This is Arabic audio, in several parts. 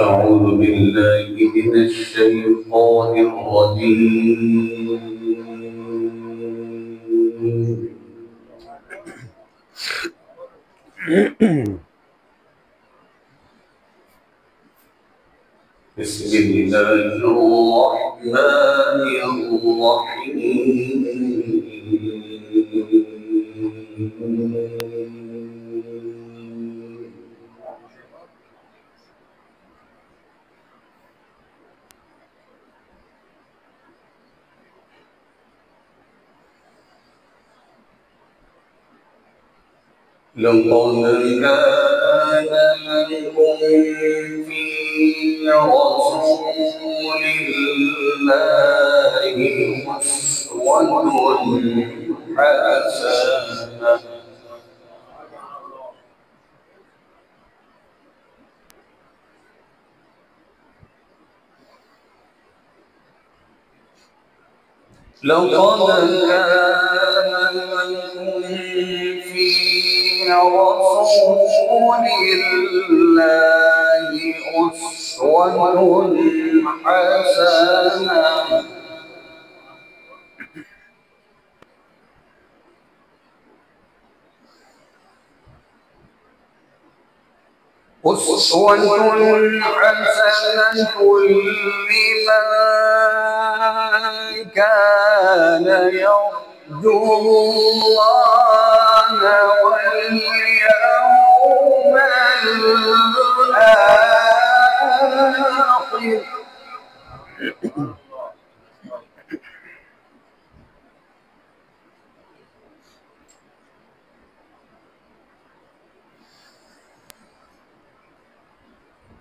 أعوذ بالله من الشيطان الرجيم. بسم الله الرحمن الرحيم. لقد كان لكم في رسول الله أسوة حسنة. لقد كان لكم في رسول الله أسوة حسنة. أسوة حسنة لمن كان يرجو الله واليوم الآخر.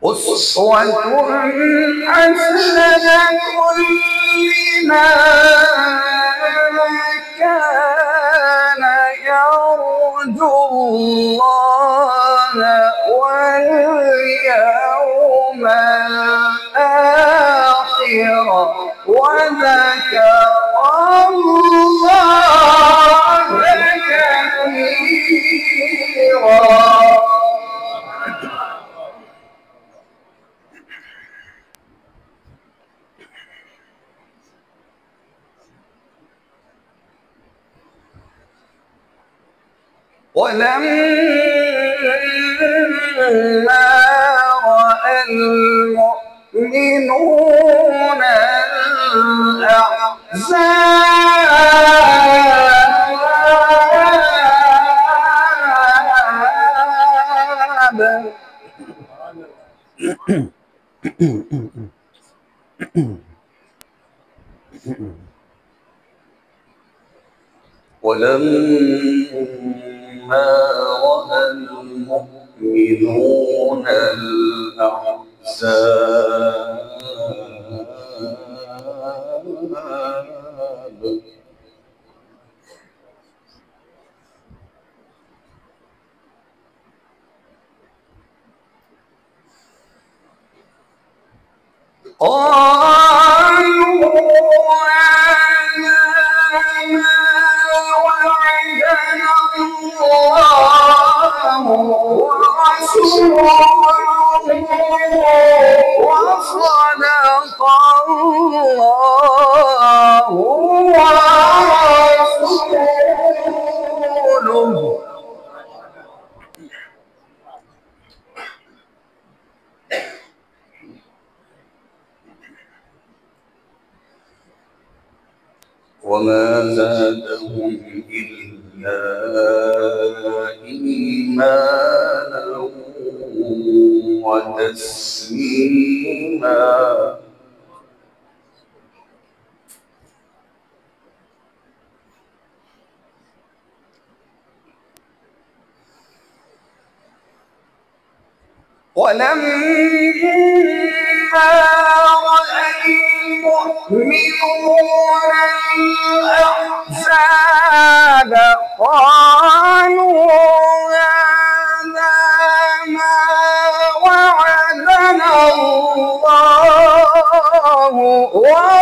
أسوة حسنة لمن كان يرجو الله واليوم الآخر وذكر الله كثيرا. ولما رأى المؤمنون الأحزاب ولما رأى المؤمنون الأحزاب قالوا هذا ما وعدنا الله ورسوله وصدق الله ورسوله. وما زادهم إلا إيمانا وتسليما. ولما رأى المؤمنون الأحزاب قالوا هذا ما وعدنا الله ورسوله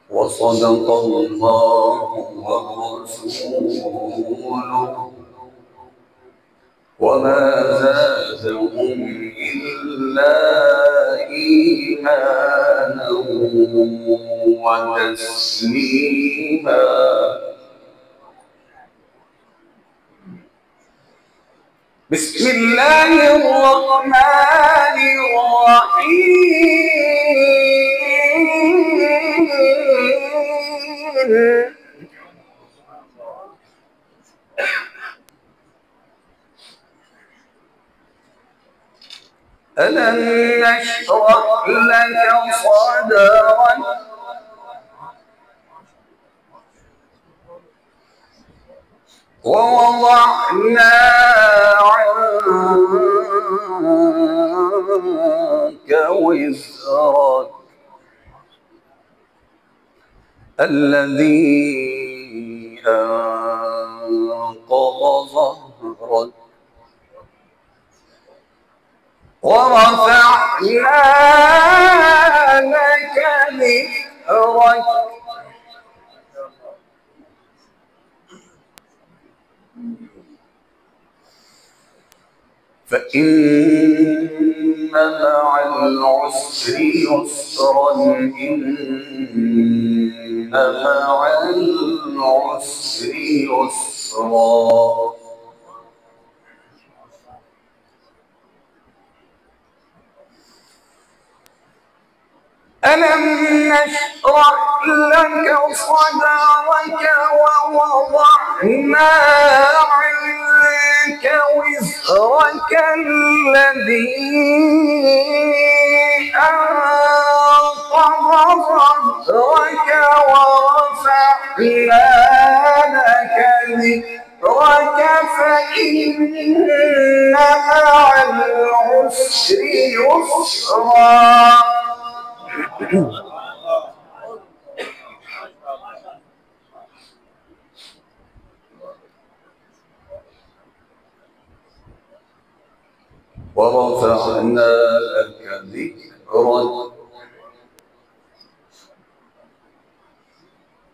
وصدق الله ورسوله وما زادهم إلا إيمانا وتسليما. بسم الله الرحمن الرحيم. ألم نشرح لك صدرك ووضعنا عنك وزرك الذي أنقض ظهرك ورفعنا لك ذكرك فإن مع العسر يسرا إن مع العسر يسرا. ألم نشرح لك صدرك ووضعنا عنك وزرك الذي أنقض ظهرك ورفعنا لك ذكرك فإن مع العسر يسرا. ورفعنا لك ذكرك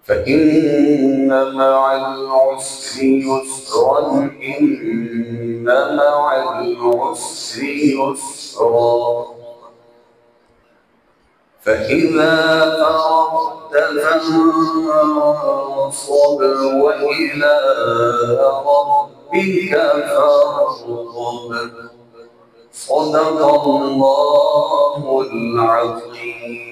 فإن مع العسر يسرا إن مع العسر يسرا. فإذا فرغت فانصب وإلى ربك فارغب. صدق الله العظيم.